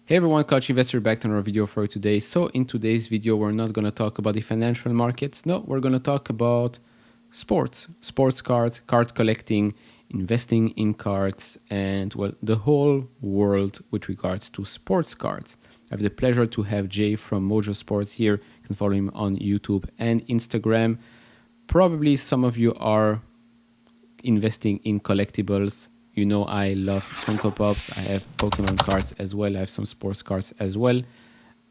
Hey everyone, Coach Investor back to another video for today. So in today's video, we're not going to talk about the financial markets. No, we're going to talk about sports cards, card collecting, investing in cards, and well, the whole world with regards to sports cards. I have the pleasure to have Jay from Mojo Sports here. You can follow him on YouTube and Instagram. Probably some of you are investing in collectibles. You know, I love Funko Pops. I have Pokemon cards as well. I have some sports cards as well.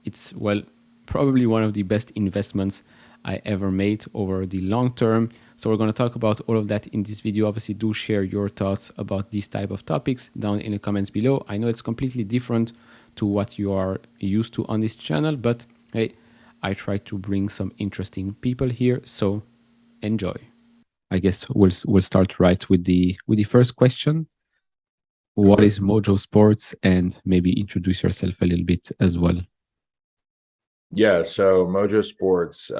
It's, well, probably one of the best investments I ever made over the long term. So we're going to talk about all of that in this video. Obviously, do share your thoughts about these type of topics down in the comments below. I know it's completely different to what you are used to on this channel, but hey, I try to bring some interesting people here. So enjoy. I guess we'll start right with the first question. What is Mojo Sports, and maybe introduce yourself a little bit as well. Yeah, so Mojo Sports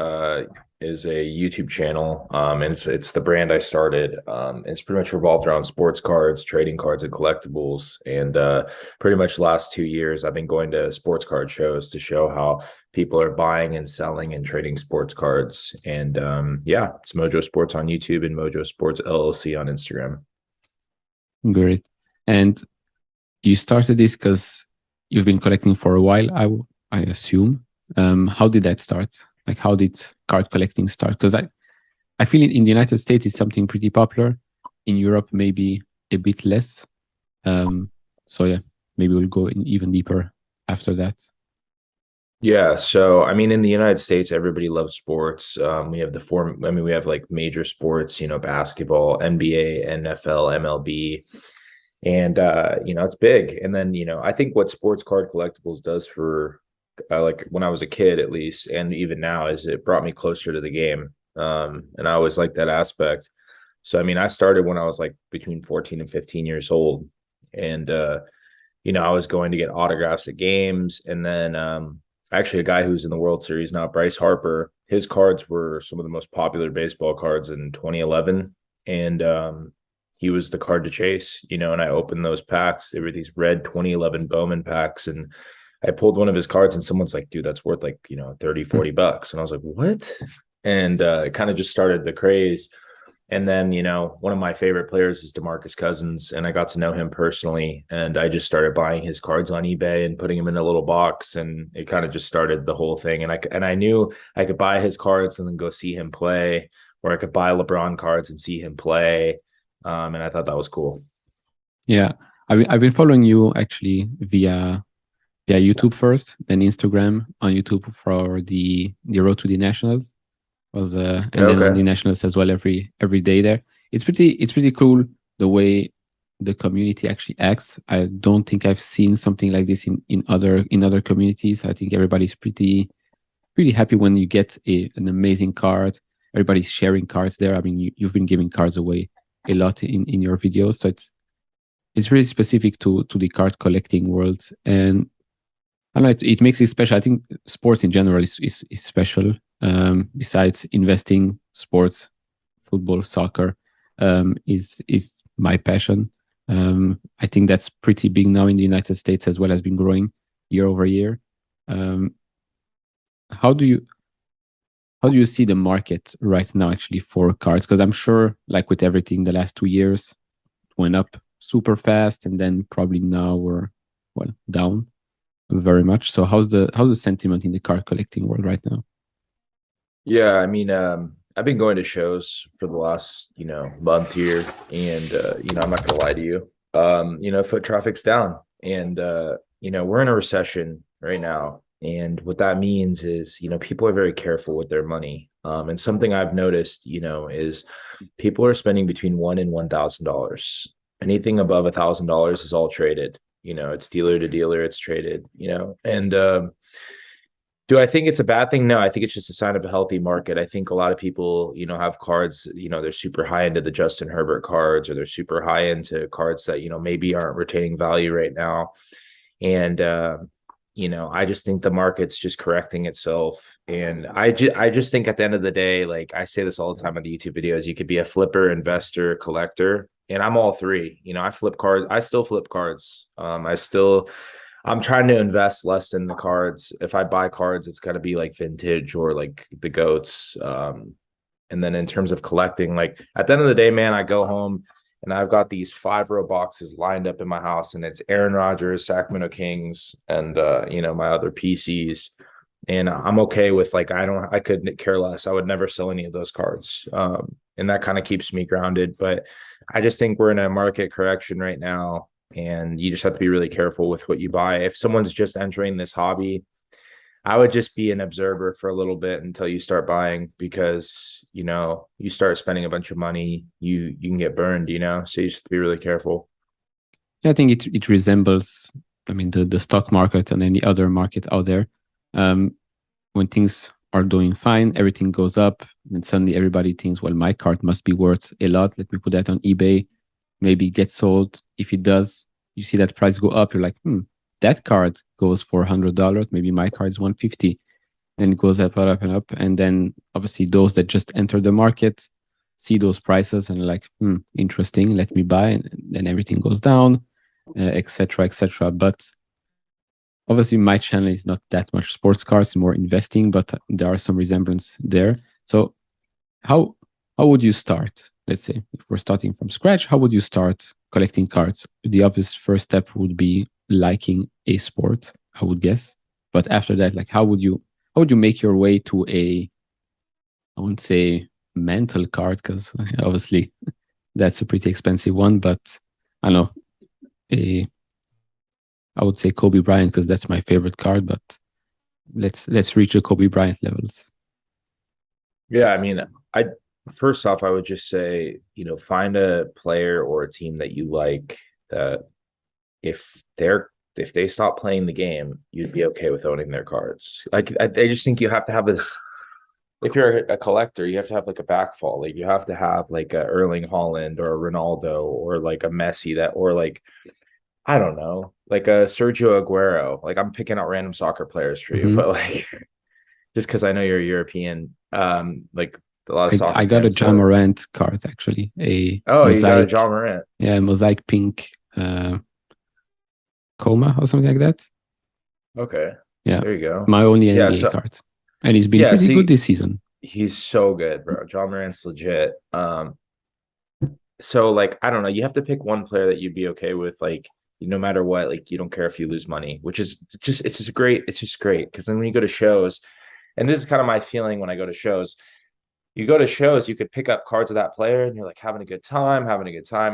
is a YouTube channel, and it's the brand I started. It's pretty much revolved around sports cards, trading cards, and collectibles. And pretty much the last 2 years, I've been going to sports card shows to show how people are buying and selling and trading sports cards. And yeah, it's Mojo Sports on YouTube and Mojo Sports LLC on Instagram. Great. And you started this because you've been collecting for a while, I assume. How did that start? Like, how did card collecting start? Because I feel in the United States it's something pretty popular. In Europe, maybe a bit less. So yeah, maybe we'll go in even deeper after that. Yeah, so I mean, in the United States, everybody loves sports. We have we have like major sports, basketball, NBA, NFL, MLB, and it's big. And then, I think what sports card collectibles does for like when I was a kid, at least, and even now, is it brought me closer to the game. And I always liked that aspect. So I mean, I started when I was like between 14 and 15 years old, and I was going to get autographs at games, and then actually a guy who's in the World Series now, Bryce Harper, his cards were some of the most popular baseball cards in 2011, and he was the card to chase, and I opened those packs. There were these red 2011 Bowman packs, and I pulled one of his cards, and someone's like, dude, that's worth like, 30, $40. And I was like, what? And it kind of just started the craze. And then, one of my favorite players is DeMarcus Cousins, and I got to know him personally. And I just started buying his cards on eBay and putting him in a little box, and it kind of just started the whole thing. And I knew I could buy his cards and then go see him play, or I could buy LeBron cards and see him play. And I thought that was cool. Yeah, I've been following you actually via YouTube first, then Instagram. On YouTube for the road to the Nationals was and then on the Okay. Nationals as well every day there. It's pretty cool the way the community actually acts. I don't think I've seen something like this in other communities. I think everybody's pretty happy when you get an amazing card. Everybody's sharing cards there. I mean, you've been giving cards away a lot in your videos, so it's really specific to the card collecting world. And I don't know, it makes it special. I think sports in general is special. Besides investing, sports, football, soccer, is my passion. I think that's pretty big now in the United States as well, has been growing year over year. Um, how do you see the market right now actually for cards? Because I'm sure, like with everything, the last 2 years it went up super fast, and then probably now we're down very much. So how's the sentiment in the card collecting world right now? Yeah, I mean, I've been going to shows for the last, month here, and I'm not gonna lie to you. Foot traffic's down, and we're in a recession right now. And what that means is, people are very careful with their money. And something I've noticed, is people are spending between $1,000 and $1,000. Anything above $1,000 is all traded. It's dealer to dealer, it's traded, and do I think it's a bad thing? No, I think it's just a sign of a healthy market. I think a lot of people, have cards, they're super high into the Justin Herbert cards, or they're super high into cards that, maybe aren't retaining value right now. And, I just think the market's just correcting itself. And I just think at the end of the day, like I say this all the time on the YouTube videos, you could be a flipper, investor, collector, and I'm all three. I flip cards. I still flip cards. I'm trying to invest less in the cards. If I buy cards, it's got to be like vintage or like the goats. And then in terms of collecting, like at the end of the day, man, I go home and I've got these 5 row boxes lined up in my house, and it's Aaron Rodgers, Sacramento Kings, and my other PCs. And I'm okay with like I couldn't care less. I would never sell any of those cards. And that kind of keeps me grounded. But I just think we're in a market correction right now, and you just have to be really careful with what you buy. If someone's just entering this hobby, I would just be an observer for a little bit until you start buying, because you start spending a bunch of money, you can get burned, so you just have to be really careful. Yeah, I think it resembles, I mean, the stock market and any other market out there. When things are doing fine, everything goes up, and suddenly everybody thinks, well, my card must be worth a lot. Let me put that on eBay. Maybe get sold. If it does, you see that price go up. You're like, that card goes for $100. Maybe my card is 150. Then it goes up and up and up. And then obviously those that just enter the market see those prices and are like, interesting, let me buy. And then everything goes down, etc., etc. But obviously my channel is not that much sports cards, more investing, but there are some resemblance there. So how would you start? Let's say if we're starting from scratch, how would you start collecting cards? The obvious first step would be liking a sport, I would guess. But after that, like how would you make your way to a, I wouldn't say mental card, because obviously that's a pretty expensive one, but I don't know, a, I would say Kobe Bryant, because that's my favorite card, but let's reach the Kobe Bryant levels. Yeah, I mean, I first off, I would just say, find a player or a team that you like, that if they stop playing the game, you'd be okay with owning their cards. Like I just think you have to have this. If you're a collector, you have to have like a backfall. Like you have to have like a Erling Haaland or a Ronaldo or like a Messi, that, or like, I don't know, like a Sergio Aguero. Like I'm picking out random soccer players for you, Mm-hmm. but like just because I know you're European, like a lot of I soccer got a fans. John So, Morant card actually, a oh, you got a mosaic, John Morant. yeah, mosaic pink coma or something like that. Okay, Yeah, there you go. my only Yeah, NBA so card, and he's been yeah, pretty good see, this season. he's so good, bro. John Morant's legit. So like I don't know, you have to pick one player that you'd be okay with, like no matter what, like you don't care if you lose money, which is just it's just great, because then when you go to shows, and this is kind of my feeling when I go to shows, you go to shows, you could pick up cards of that player and you're like having a good time.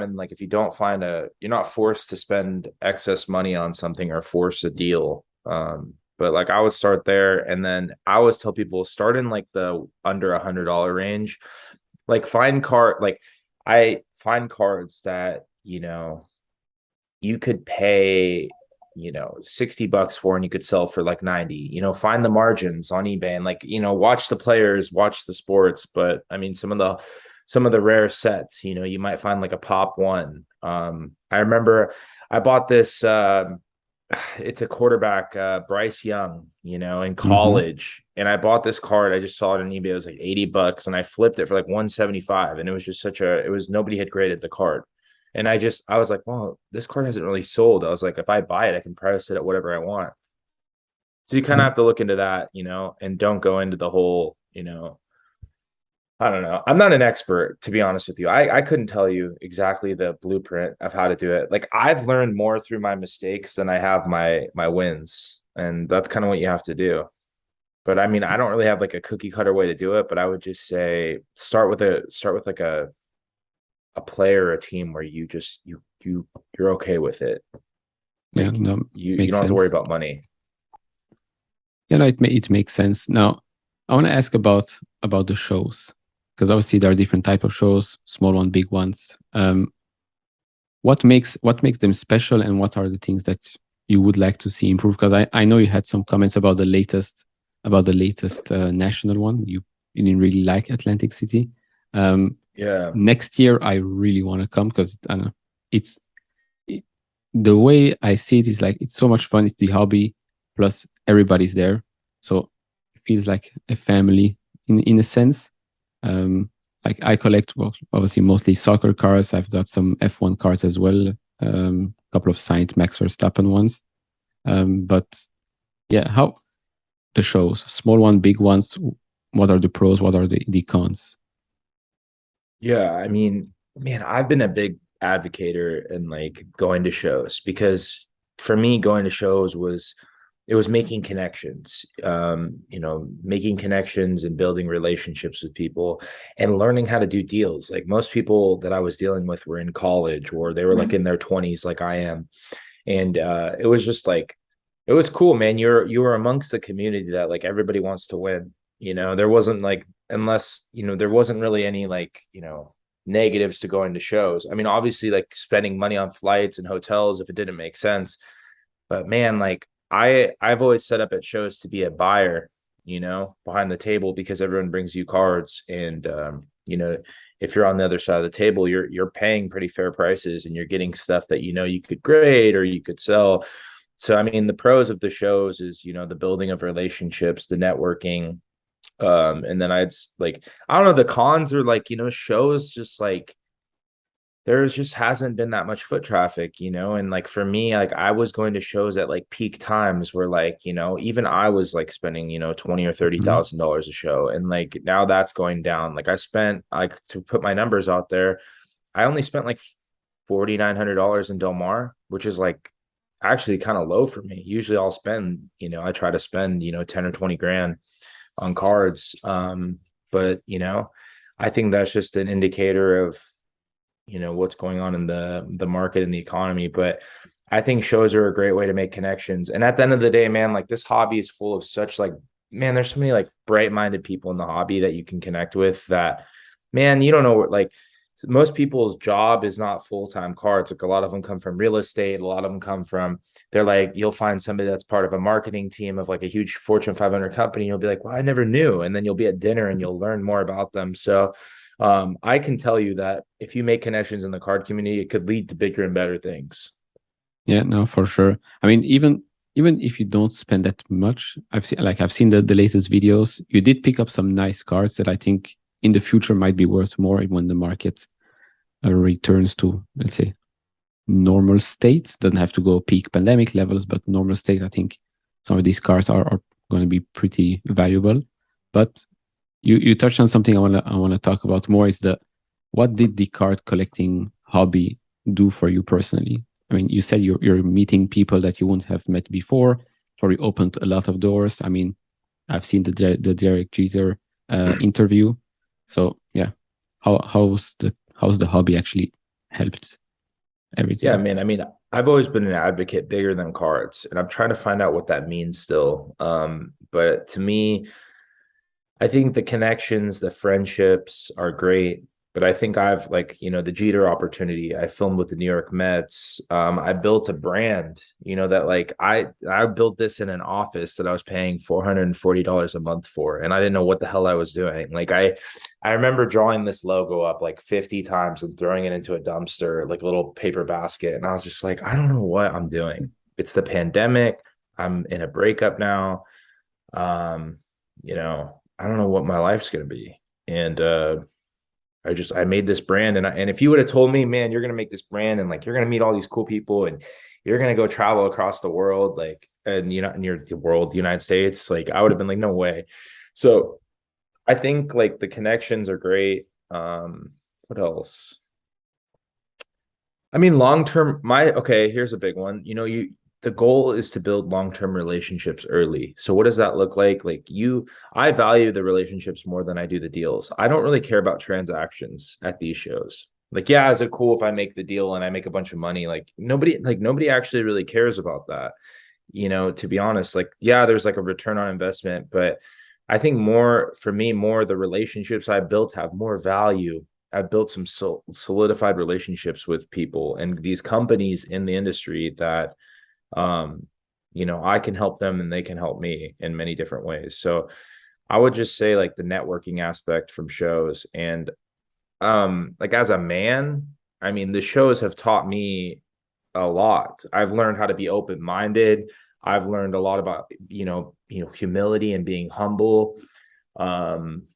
And like if you don't find you're not forced to spend excess money on something or force a deal. But like I would start there, and then I always tell people start in like the under $100 range. Like I find cards that you could pay 60 bucks for, and you could sell for like 90. Find the margins on eBay, and like watch the players, watch the sports. But I mean, some of the rare sets, you might find like a pop one. I remember I bought this, it's a quarterback, Bryce Young, in Hmm. college. And I bought this card. I just saw it on eBay. It was like 80 bucks, and I flipped it for like 175. And it was just nobody had graded the card. And I was like, well, this card hasn't really sold. I was like, if I buy it, I can price it at whatever I want. So you kind Yeah, of have to look into that, and don't go into the whole, I don't know. I'm not an expert, to be honest with you. I couldn't tell you exactly the blueprint of how to do it. Like I've learned more through my mistakes than I have my wins. And that's kind of what you have to do. But I mean, I don't really have like a cookie cutter way to do it, but I would just say start with like a player or a team where you just you're okay with it. yeah, Like no, you makes don't have to worry sense. about money. Yeah, no, it makes sense. Now, I want to ask about the shows, because obviously there are different type of shows, small one, big ones. What makes them special, and what are the things that you would like to see improve? Because I know you had some comments about the latest national one. You didn't really like Atlantic City. Um, Yeah. Next year I really want to come, because I don't know, it's it, the way I see it is like it's so much fun. It's the hobby, plus everybody's there, so it feels like a family in a sense. Um, like I collect, well, obviously mostly soccer cars. I've got some F1 cards as well. A couple of signed Max Verstappen ones. But yeah, how the shows, small one, big ones, what are the pros? What are the cons? Yeah, I mean, man, I've been a big advocator in like going to shows because for me, going to shows was it was making connections, making connections and building relationships with people and learning how to do deals. Like most people that I was dealing with were in college or they were like in their 20s, like I am. And it was just like it was cool, man. You were amongst the community that like everybody wants to win. There wasn't like unless there wasn't really any like negatives to going to shows. I mean, obviously, like spending money on flights and hotels if it didn't make sense. But man, like I've always set up at shows to be a buyer, behind the table because everyone brings you cards and if you're on the other side of the table, you're paying pretty fair prices and you're getting stuff that you could grade or you could sell. So I mean, the pros of the shows is the building of relationships, the networking, and then like I don't know, the cons are like shows just like there just hasn't been that much foot traffic, and like for me, like I was going to shows at like peak times where like even I was like spending 20 or thirty Mhm. thousand dollars a show, and like now that's going down. Like I spent like to put my numbers out there, I only spent like $4,900 in Del Mar, which is like actually kind of low for me. Usually I'll spend, I try to spend 10 or 20 grand on cards. But I think that's just an indicator of what's going on in the market and the economy. But I think shows are a great way to make connections. And at the end of the day, man, like this hobby is full of such like, man, there's so many like bright-minded people in the hobby that you can connect with that, man, you don't know what like most people's job is not full-time cards. Like a lot of them come from real estate, a lot of them come from they're like you'll find somebody that's part of a marketing team of like a huge Fortune 500 company. You'll be like, well, I never knew. And then you'll be at dinner and you'll learn more about them. So I can tell you that if you make connections in the card community, it could lead to bigger and better things. Yeah, no, for sure. I mean, even if you don't spend that much, I've seen the latest videos. You did pick up some nice cards that I think in the future might be worth more when the market returns to, let's say, normal state. Doesn't have to go peak pandemic levels, but normal state. I think some of these cards are going to be pretty valuable. But you touched on something I wanna talk about more is the what did the card collecting hobby do for you personally? I mean, you said you're meeting people that you wouldn't have met before. Probably opened a lot of doors. I mean, I've seen the Derek Jeter interview. So yeah, how's the hobby actually helped Yeah, everything? man. I mean, I've always been an advocate bigger than cards, and I'm trying to find out what that means still. But to me, I think the connections, the friendships are great, but I think I've like, the Jeter opportunity. I filmed with the New York Mets. I built a brand, that like I built this in an office that I was paying $440 a month for, and I didn't know what the hell I was doing. Like I remember drawing this logo up like 50 times and throwing it into a dumpster, like a little paper basket, and I was just like, I don't know what I'm doing. It's the pandemic. I'm in a breakup now. um I don't know what my life's going to be. And I made this brand, and if you would have told me, man, you're going to make this brand and like you're going to meet all these cool people and you're going to go travel across the world, like, and in the world, the United States, like I would have been like, no way. So I think like the connections are great. What else? I mean, long term, okay, here's a big one. The goal is to build long-term relationships early. So what does that look like? I value the relationships more than I do the deals. I don't really care about transactions at these shows. Like, yeah, is it cool if I make the deal and I make a bunch of money? Like nobody actually really cares about that. To be honest, like, yeah, there's like a return on investment, but I think more for me, more the relationships I built have more value. I've built some solidified relationships with people and these companies in the industry that, um, I can help them and they can help me in many different ways. So I would just say like the networking aspect from shows and, like as a man, I mean, the shows have taught me a lot. I've learned how to be open-minded. I've learned a lot about, humility and being humble. Um,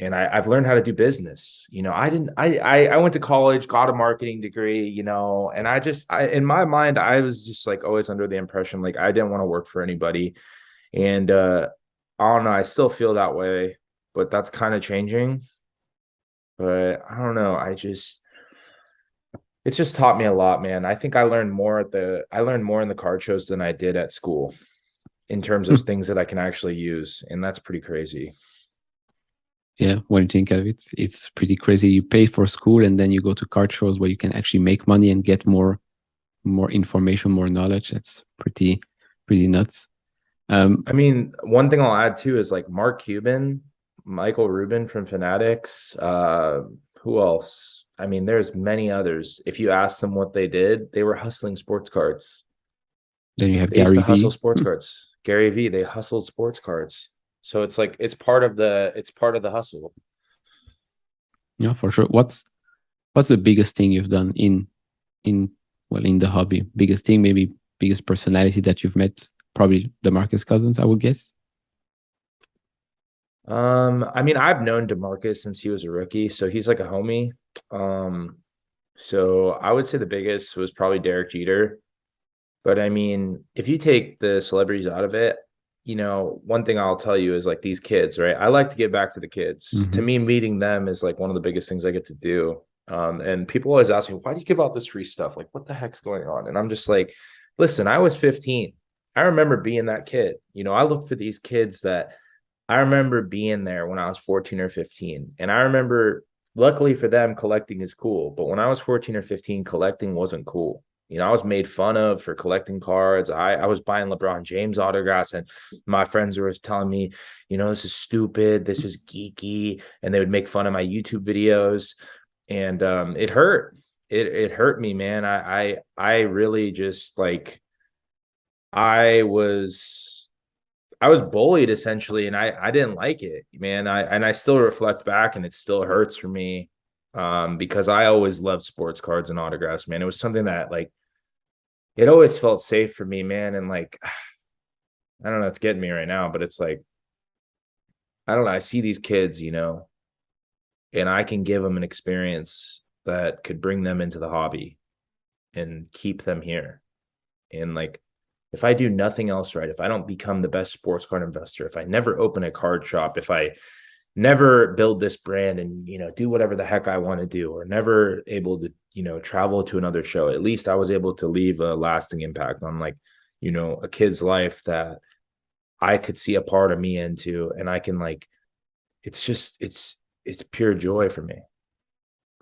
and I've learned how to do business. I went to college, got a marketing degree, and in my mind, I was just like always under the impression like I didn't want to work for anybody. And I don't know, I still feel that way, but that's kind of changing. But I don't know. It's just taught me a lot, man. I think I learned more in the card shows than I did at school in terms of things that I can actually use. And that's pretty crazy. Yeah, when you think of it, it's pretty crazy. You pay for school and then you go to card shows where you can actually make money and get more information, more knowledge. That's pretty nuts. I mean, one thing I'll add too is like Mark Cuban, Michael Rubin from Fanatics. Who else? I mean, there's many others. If you ask them what they did, they were hustling sports cards. Then you have They used Gary to hustle V. sports cards. Gary V, they hustled sports cards. So it's like it's part of the hustle. Yeah, for sure. What's the biggest thing you've done in in the hobby? Biggest thing, maybe biggest personality that you've met? Probably the Marcus Cousins, I would guess. I mean, I've known DeMarcus since he was a rookie, so he's like a homie. Um, so I would say the biggest was probably Derek Jeter. But I mean, if you take the celebrities out of it, one thing I'll tell you is like these kids, right? I like to give back to the kids. To Mm-hmm. me, meeting them is like one of the biggest things I get to do. And people always ask me, why do you give out this free stuff? Like, what the heck's going on? And I'm just like, listen, I was 15. I remember being that kid. I look for these kids that I remember being there when I was 14 or 15. And I remember, luckily for them, collecting is cool. But when I was 14 or 15, collecting wasn't cool. I was made fun of for collecting cards. I was buying LeBron James autographs, and my friends were telling me, this is stupid, this is geeky, and they would make fun of my YouTube videos, and it hurt. It hurt me, man. I really just like I was bullied essentially, and I didn't like it, man. I still reflect back, and it still hurts for me, because I always loved sports cards and autographs, man. It was something that like it always felt safe for me, man. And like, I don't know, it's getting me right now, but it's like, I don't know. I see these kids, and I can give them an experience that could bring them into the hobby and keep them here. And like, if I do nothing else right, if I don't become the best sports card investor, if I never open a card shop, if I never build this brand and do whatever the heck I want to do, or never able to travel to another show, at least I was able to leave a lasting impact on like a kid's life that I could see a part of me into, and I can like it's pure joy for me.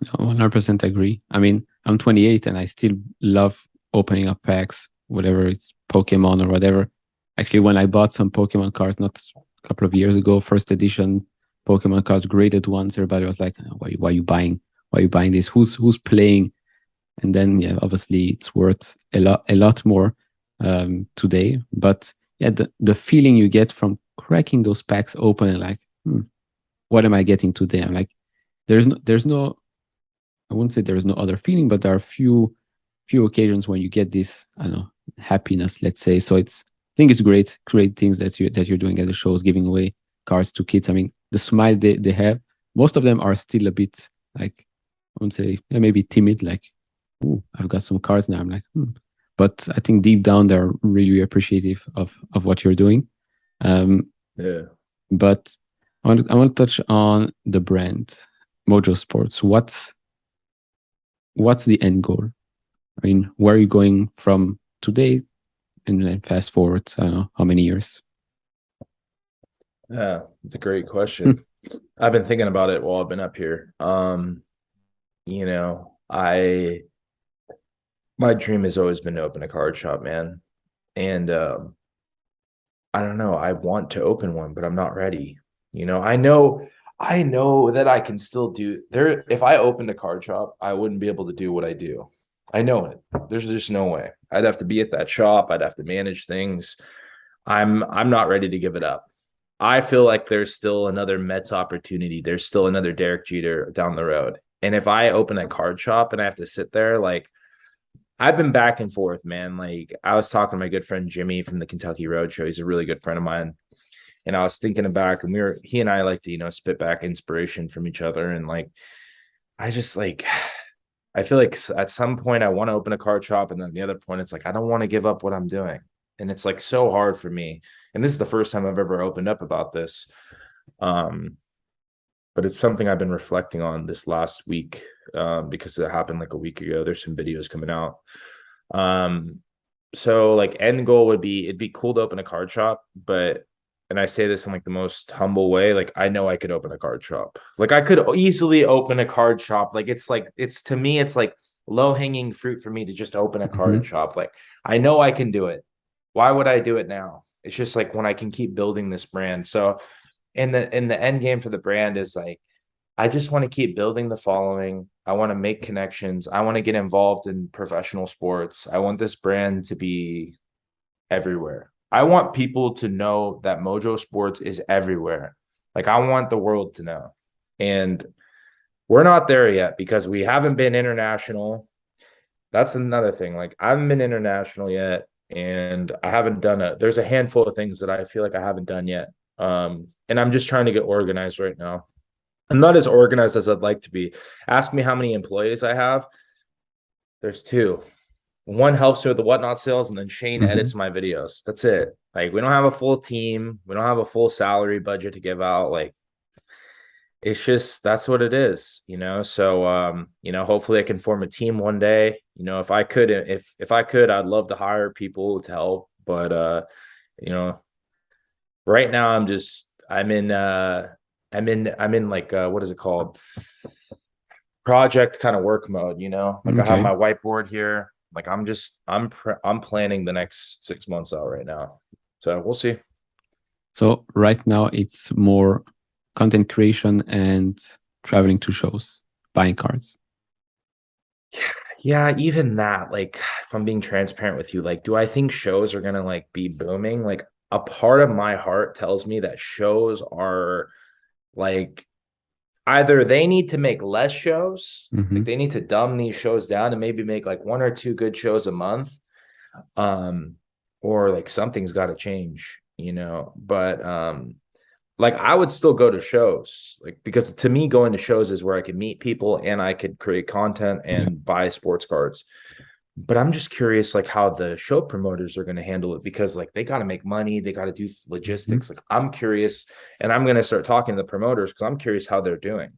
100% agree. I mean, I'm 28 and I still love opening up packs, whatever it's Pokemon or whatever. Actually, when I bought some Pokemon cards, not a couple of years ago, first edition Pokemon cards, graded ones, everybody was like, why are you buying? Why are you buying this? Who's playing? And then, yeah, obviously it's worth a lot more today. But yeah, the feeling you get from cracking those packs open and like, what am I getting today? I'm like, there's no I wouldn't say there's no other feeling, but there are few occasions when you get this, I don't know, happiness, let's say. So I think it's great things that you're doing at the shows, giving away cards to kids. I mean, the smile they have, most of them are still a bit like, I wouldn't say, yeah, maybe timid, like, oh, I've got some cards now. I'm like, But I think deep down they're really appreciative of what you're doing. Yeah. But I want to touch on the brand, Mojo Sports. What's the end goal? I mean, where are you going from today and then fast forward, I don't know how many years? Yeah, it's a great question. I've been thinking about it while I've been up here. I my dream has always been to open a card shop, man. And I don't know, I want to open one, but I'm not ready. I know that I can still do there. If I opened a card shop, I wouldn't be able to do what I do. I know it. There's just no way. I'd have to be at that shop. I'd have to manage things. I'm not ready to give it up. I feel like there's still another Mets opportunity. There's still another Derek Jeter down the road. And if I open a card shop and I have to sit there, like I've been back and forth, man. Like I was talking to my good friend Jimmy from the Kentucky Road Show. He's a really good friend of mine. And I was thinking back, and he and I like to, spit back inspiration from each other. And like, I just like, I feel like at some point I want to open a card shop. And then the other point, it's like, I don't want to give up what I'm doing. And it's like so hard for me. And this is the first time I've ever opened up about this. Um, but it's something I've been reflecting on this last week, because it happened like a week ago. There's some videos coming out. Um, so like end goal would be it'd be cool to open a card shop, but and I say this in like the most humble way, like I know I could open a card shop. Like I could easily open a card shop. Like it's to me, it's like low hanging fruit for me to just open a Hmm. card shop. Like I know I can do it. Why would I do it now? It's just like when I can keep building this brand. So in the end game for the brand is like I just want to keep building the following. I want to make connections. I want to get involved in professional sports. I want this brand to be everywhere. I want people to know that Mojo Sports is everywhere. Like I want the world to know. And we're not there yet because we haven't been international. That's another thing. Like I haven't been international yet, and I haven't done there's a handful of things that I feel like I haven't done yet. And I'm just trying to get organized right now. I'm not as organized as I'd like to be. Ask me how many employees I have. There's two. One helps me with the whatnot sales, and then Shane Hmm. edits my videos. That's it. Like we don't have a full team. We don't have a full salary budget to give out. Like it's just that's what it is. So hopefully I can form a team one day. If I could, if I could, I'd love to hire people to help. But you know, right now I'm in like what is it called? Project kind of work mode. Like I have Okay. my whiteboard here. Like I'm planning the next 6 months out right now. So we'll see. So right now it's more content creation and traveling to shows, buying cards. Yeah, even that, like if I'm being transparent with you, like do I think shows are gonna like be booming? Like a part of my heart tells me that shows are like either they need to make less shows, like Hmm. they need to dumb these shows down and maybe make like one or two good shows a month. Um, or like something's got to change. But like I would still go to shows, like because to me, going to shows is where I could meet people and I could create content Yeah. and buy sports cards. But I'm just curious, like how the show promoters are going to handle it because like they got to make money, they got to do Hmm. logistics. Like I'm curious, and I'm going to start talking to the promoters because I'm curious how they're doing.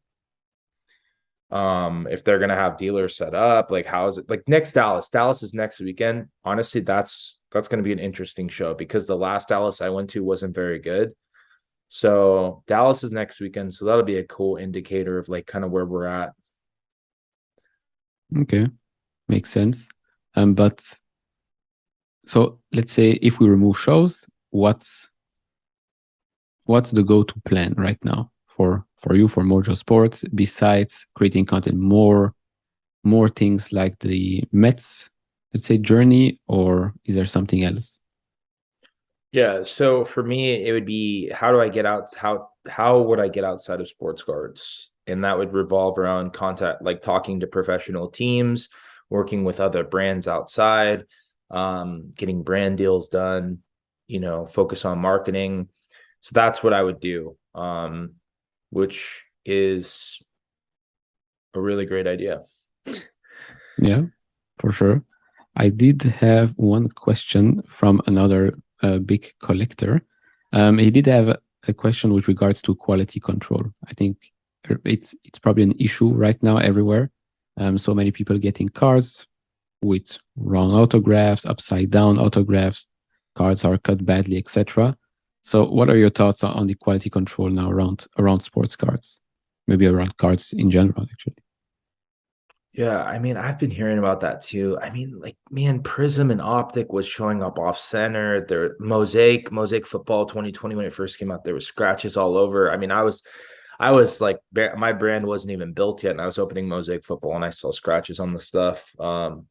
If they're gonna have dealers set up, like how is it like next Dallas is next weekend. Honestly, that's gonna be an interesting show because the last Dallas I went to wasn't very good. So Dallas is next weekend, so that'll be a cool indicator of like kind of where we're at. Okay. Makes sense. But so let's say if we remove shows, what's the go-to plan right now for you for Mojo Sports besides creating content more things like the Mets, let's say journey, or is there something else? Yeah, so for me, it would be how do I get out? How would I get outside of sports cards? And that would revolve around contact, like talking to professional teams, working with other brands outside, getting brand deals done, focus on marketing. So that's what I would do, which is a really great idea. Yeah, for sure. I did have one question from another big collector. He did have a question with regards to quality control. I think it's probably an issue right now everywhere. So many people getting cards with wrong autographs, upside down autographs, cards are cut badly, etc. So, what are your thoughts on the quality control now around sports cards? Maybe around cards in general, actually. Yeah, I mean, I've been hearing about that too. I mean, like, man, Prism and Optic was showing up off center. There, Mosaic Football 2020 when it first came out, there was scratches all over. I mean, I was like, my brand wasn't even built yet, and I was opening Mosaic Football, and I saw scratches on the stuff. I'm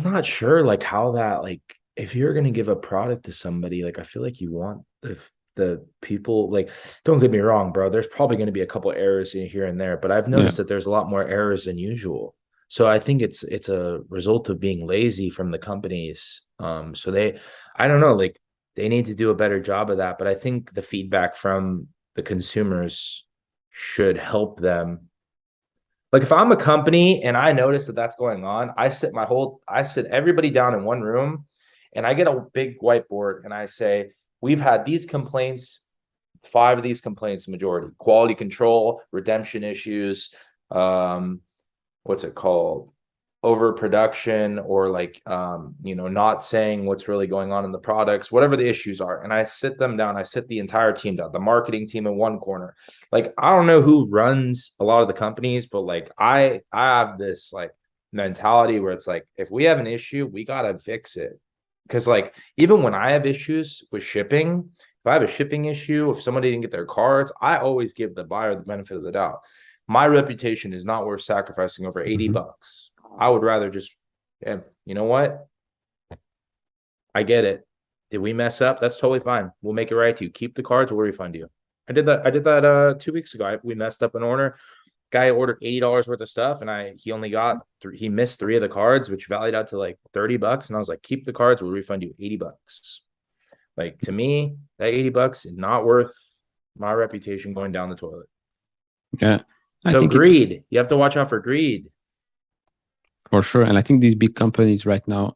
not sure like how that like if you're gonna give a product to somebody, like I feel like you want the people like don't get me wrong, bro. There's probably gonna be a couple errors in here and there, but I've Yeah. noticed that there's a lot more errors than usual. So I think it's a result of being lazy from the companies. So I don't know, like they need to do a better job of that. But I think the feedback from the consumers should help them. Like if I'm a company and I notice that that's going on, I sit everybody down in one room and I get a big whiteboard and I say, we've had these complaints, 5 of these complaints, majority quality control, redemption issues, um, what's it called? Overproduction, or like not saying what's really going on in the products, whatever the issues are. And I sit them down, I sit the entire team down, the marketing team in one corner. Like I don't know who runs a lot of the companies, but like I have this like mentality where it's like if we have an issue, we gotta fix it. Because like even when I have issues with shipping, if I have a shipping issue, if somebody didn't get their cards, I always give the buyer the benefit of the doubt. My reputation is not worth sacrificing over 80 Hmm. bucks. I would rather just, yeah, you know what? I get it. Did we mess up? That's totally fine. We'll make it right to you. Keep the cards, we'll refund you. I did that 2 weeks ago. We messed up an order. Guy ordered $80 worth of stuff, and he only got he missed 3 of the cards, which valued out to like 30 bucks. And I was like, keep the cards, we'll refund you 80 bucks. Like to me, that 80 bucks is not worth my reputation going down the toilet. Yeah, I So think it's greed. You have to watch out for greed. for sure. And I think these big companies right now,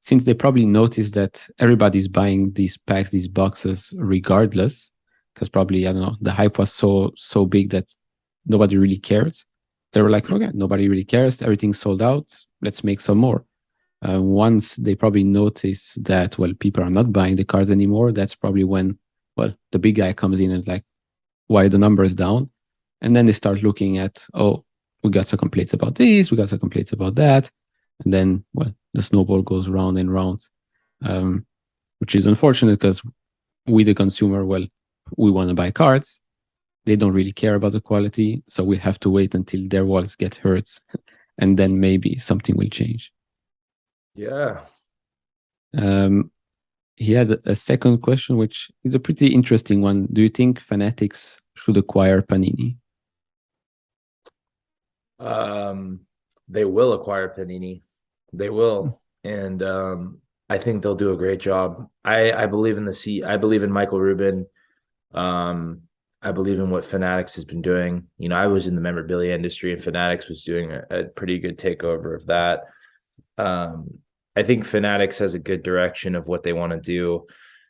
since they probably noticed that everybody's buying these packs, these boxes, regardless, because probably, I don't know, the hype was so big that nobody really cared. They were like, okay, nobody really cares. Everything's sold out. Let's make some more. Once they probably notice that, well, people are not buying the cards anymore, that's probably when, well, the big guy comes in and is like, why the number is down? And then they start looking at, oh, we got some complaints about this, we got some complaints about that. And then, well, the snowball goes round and round, um, which is unfortunate because we, the consumer, well, we want to buy cards. They don't really care about the quality. So we have to wait until their wallets get hurt. And then maybe something will change. Yeah. Um, he had a second question, which is a pretty interesting one. Do you think Fanatics should acquire Panini? Um, they will acquire Panini. They will. And I think they'll do a great job. I believe in I believe in Michael Rubin. Um, I believe in what Fanatics has been doing. You know, I was in the memorabilia industry and Fanatics was doing a pretty good takeover of that. Um, I think Fanatics has a good direction of what they want to do.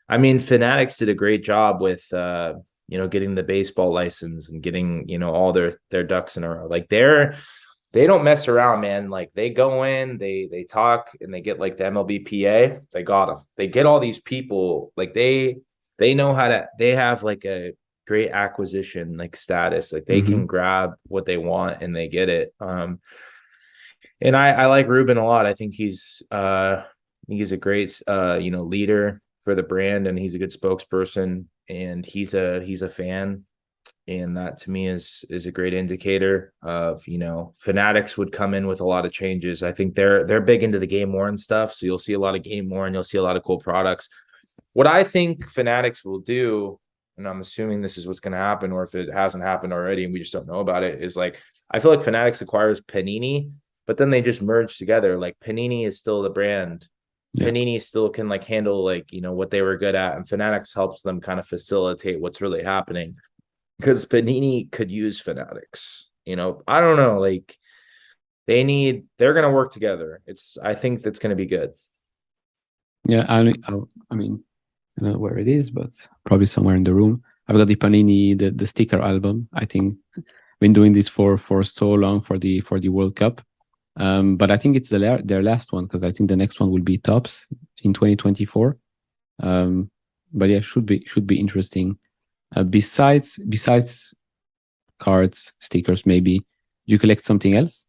I mean, Fanatics did a great job with getting the baseball license and getting, all their ducks in a row. Like they don't mess around, man. Like they go in, they talk, and they get like the MLBPA. They got them. They get all these people. Like they know how to. They have like a great acquisition like status. Like they Mm-hmm. can grab what they want and they get it. And I like Ruben a lot. I think he's a great leader for the brand, and he's a good spokesperson, and he's a fan. And that to me is a great indicator of, Fanatics would come in with a lot of changes. I think they're big into the game worn stuff. So you'll see a lot of game worn, you'll see a lot of cool products. What I think Fanatics will do, and I'm assuming this is what's going to happen, or if it hasn't happened already and we just don't know about it, is like I feel like Fanatics acquires Panini, but then they just merge together. Like Panini is still the brand. Yeah. Panini still can like handle like what they were good at, and Fanatics helps them kind of facilitate what's really happening because Panini could use Fanatics. I don't know, like they're gonna work together. I think that's gonna be good. Yeah. I mean, I don't know where it is, but probably somewhere in the room. I've got the Panini, the sticker album. I think I've been doing this for so long for the World Cup. But I think it's their last one because I think the next one will be Tops in 2024. But yeah, should be interesting. Besides cards, stickers, maybe do you collect something else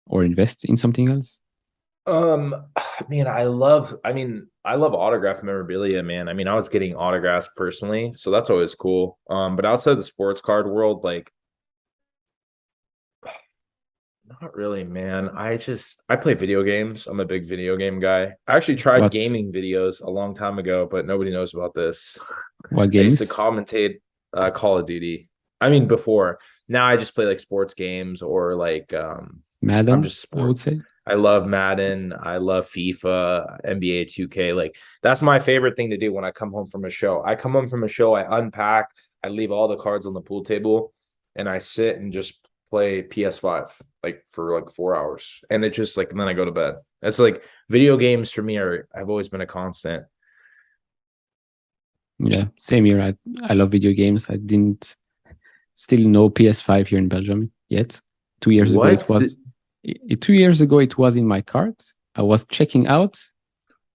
or invest in something else? Man, I love autograph memorabilia, man. I mean, I was getting autographs personally, so that's always cool. But outside the sports card world, like not really, man. I play video games. I'm a big video game guy. I actually tried What gaming videos a long time ago, but nobody knows about this. what I used to games? commentate Call of Duty. I mean, before. Now I just play like sports games or like I'm Madden, just I sport. would say. I love Madden. I love FIFA, NBA 2K. Like that's my favorite thing to do when I come home from a show. I come home from a show, I unpack, I leave all the cards on the pool table, and I sit and just play PS5 like for like 4 hours. And it just like and then I go to bed. It's like video games for me are have always been a constant. Yeah, same here. I love video games. I didn't still no PS5 here in Belgium yet. 2 years ago it What? was. 2 years ago it was in my cart. I was checking out,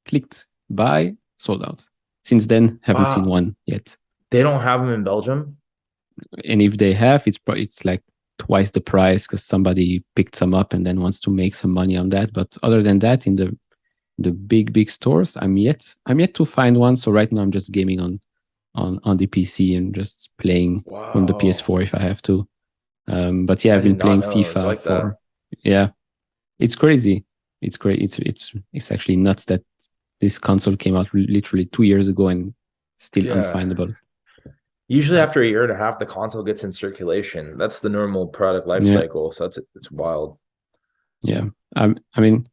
clicked buy, sold out. Since then, haven't seen Wow. one yet. They don't have them in Belgium? And if they have, it's like twice the price because somebody picked some up and then wants to make some money on that. But other than that, in the big stores, I'm yet to find one. So right now I'm just gaming on the PC and just playing on the Wow. PS4 if I have to. But yeah, I I've did been not playing know it was FIFA like that. for. Yeah, it's crazy. It's great. It's actually nuts that this console came out literally 2 years ago and still Yeah. unfindable. Usually Uh, after a year and a half, the console gets in circulation. That's the normal product life yeah, cycle. So it's wild. yeah. I mean,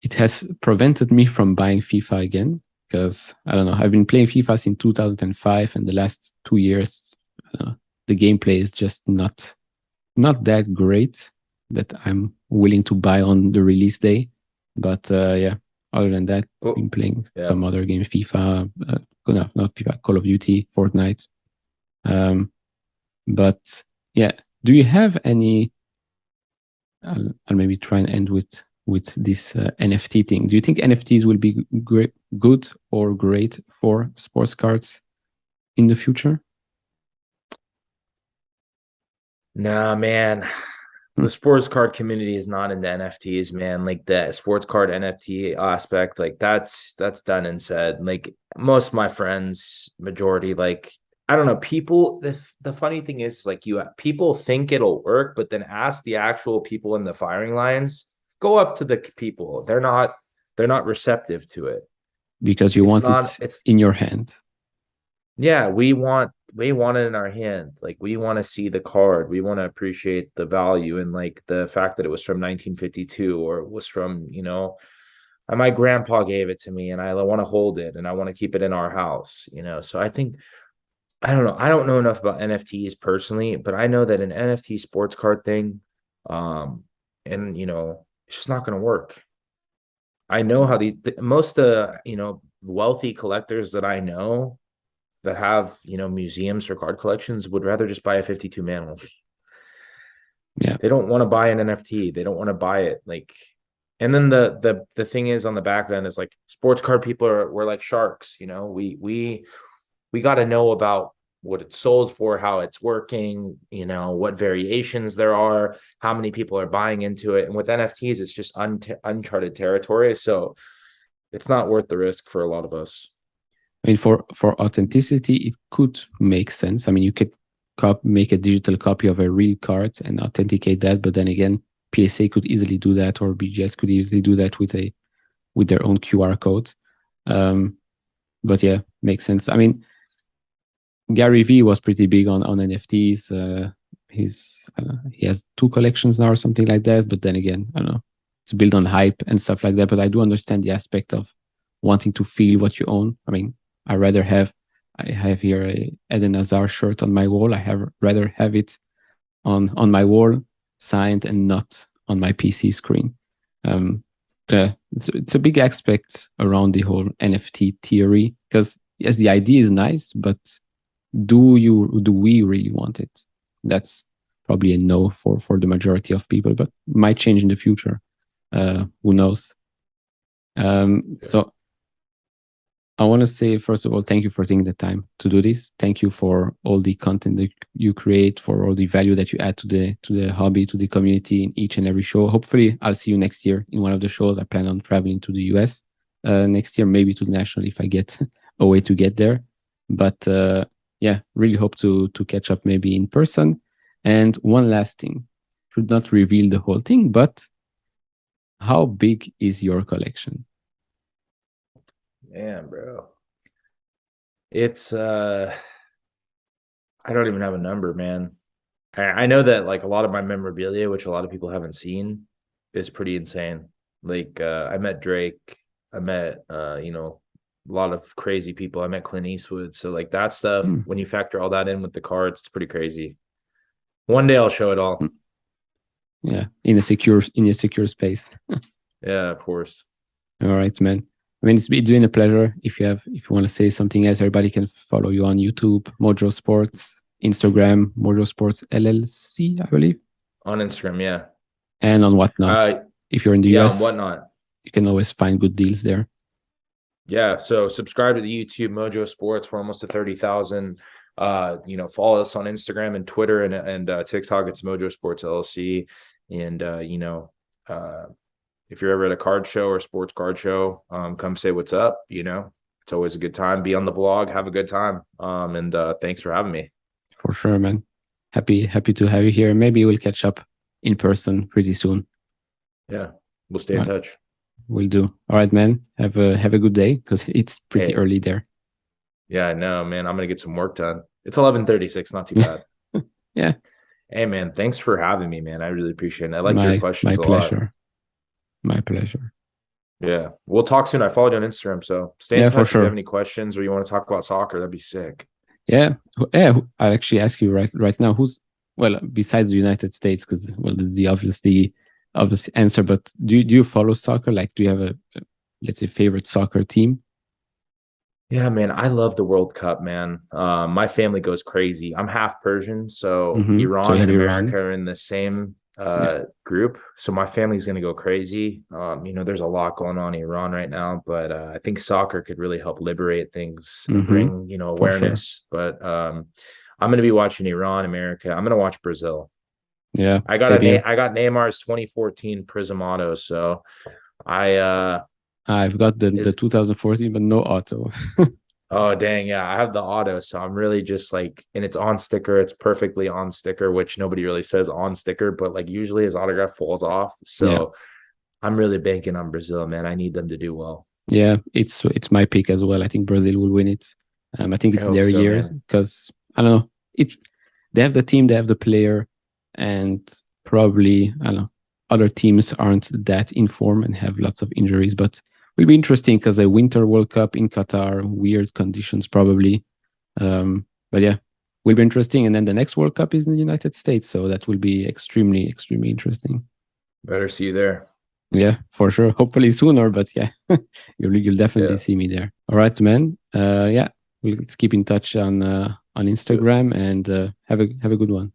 it has prevented me from buying FIFA again because I don't know. I've been playing FIFA since 2005, and the last 2 years, I don't know, the gameplay is just not that great that I'm willing to buy on the release day. But yeah, other than that, Oh, been playing yeah. some other games, FIFA, no, not FIFA, Call of Duty, Fortnite. Um, but yeah, do you have any? I'll maybe try and end with this NFT thing. Do you think NFTs will be good or great for sports cards in the future? Nah, man. Hmm. The sports card community is not into NFTs, man. Like the sports card NFT aspect, like that's done and said. Like most of my friends, majority, like I don't know, people the funny thing is like you people think it'll work, but then ask the actual people in the firing lines, go up to the people. They're not receptive to it. Because you It's want not, it it's in your hand. yeah, we want it in our hand. Like we want to see the card. We want to appreciate the value and like the fact that it was from 1952 or it was from, my grandpa gave it to me and I want to hold it and I want to keep it in our house. So I think I don't know. I don't know enough about NFTs personally, but I know that an NFT sports card thing, um, and it's just not going to work. I know how most wealthy collectors that I know that have museums or card collections would rather just buy a 52 man one. Yeah, They don't want to buy an NFT. They don't want to buy it like. And then the thing is on the back end is like sports card people we're like sharks. We got to know about what it's sold for, how it's working, what variations there are, how many people are buying into it. And with NFTs, it's just uncharted territory. So it's not worth the risk for a lot of us. I mean, for authenticity, it could make sense. I mean, you could make a digital copy of a real card and authenticate that, but then again, PSA could easily do that, or BGS could easily do that with their own QR code. Um, but yeah, makes sense. I mean, Gary V was pretty big on NFTs. He has two collections now or something like that. But then again, I don't know. It's built on hype and stuff like that. But I do understand the aspect of wanting to feel what you own. I mean, I have here a Eden Hazard shirt on my wall. I have rather have it on my wall, signed and not on my PC screen. Um, it's a big aspect around the whole NFT theory because yes, the idea is nice, but do we really want it? That's probably a no for the majority of people, but might change in the future. Who knows? Yeah. So I want to say, first of all, thank you for taking the time to do this. Thank you for all the content that you create, for all the value that you add to the hobby, to the community in each and every show. Hopefully, I'll see you next year in one of the shows. I plan on traveling to the US next year, maybe to the national if I get a way to get there. But yeah, really hope to catch up maybe in person. And one last thing, should not reveal the whole thing, but how big is your collection? Man, bro. It's I don't even have a number, man. I know that like a lot of my memorabilia, which a lot of people haven't seen, is pretty insane. Like I met Drake, I met a lot of crazy people. I met Clint Eastwood. So like that stuff, Hmm. when you factor all that in with the cards, it's pretty crazy. One day I'll show it all. Yeah, in a secure space. Yeah, of course. All right, man. I mean, it's been a pleasure. If you want to say something else, everybody can follow you on YouTube, Mojo Sports, Instagram, Mojo Sports LLC, I believe, On Instagram, yeah. and on Whatnot. Uh If you're in the yeah, on US, whatnot. you can always find good deals there. Yeah, so subscribe to the YouTube Mojo Sports. We're almost to 30,000. Follow us on Instagram and Twitter and TikTok. It's Mojo Sports LLC. And uh, if you're ever at a card show or sports card show, come say what's up. It's always a good time. Be on the vlog, have a good time. And thanks for having me. For sure, man. Happy to have you here. Maybe we'll catch up in person pretty soon. Yeah, we'll stay in touch. Will do. All right, man. Have a good day because it's pretty early there. Yeah, I know, man. I'm gonna get some work done. It's 11:36, not too bad. Yeah. Hey, man, thanks for having me, man. I really appreciate it. I like your questions my a lot. pleasure. My pleasure. Yeah, we'll talk soon. I followed you on Instagram, so stay in touch. For If sure. you have any questions or you want to talk about soccer, that'd be sick. Yeah, I'll actually ask you right now. Besides the United States, because this is the obvious answer. But do you follow soccer? Like, do you have a let's say favorite soccer team? Yeah, man, I love the World Cup, man. My family goes crazy. I'm half Persian, so So Iran you and have America Iran. are in the same Yeah. group. So my family's gonna go crazy. There's a lot going on in Iran right now, but I think soccer could really help liberate things and bring, For sure. awareness. But I'm gonna be watching Iran, America. I'm gonna watch Brazil. Yeah. I got I got Neymar's 2014 Prism Auto, so I've got the 2014, but no auto. oh dang, yeah, I have the auto, so I'm really just like, and it's on sticker, it's perfectly on sticker, which nobody really says on sticker, but like usually his autograph falls off. Yeah. So I'm really banking on Brazil, man. I need them to do well. Yeah, it's my pick as well. I think Brazil will win it. I think I it's hope their so, years man. because I don't know. They have the team, they have the player, and probably I don't know. Other teams aren't that in form and have lots of injuries, but will be interesting because a Winter World Cup in Qatar, weird conditions probably. But yeah, will be interesting. And then the next World Cup is in the United States, so that will be extremely interesting. Better see you there. Yeah, for sure. Hopefully sooner, but yeah, you'll definitely see me there. All right, man. Yeah, let's keep in touch on Instagram and have a good one.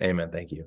Amen. Thank you.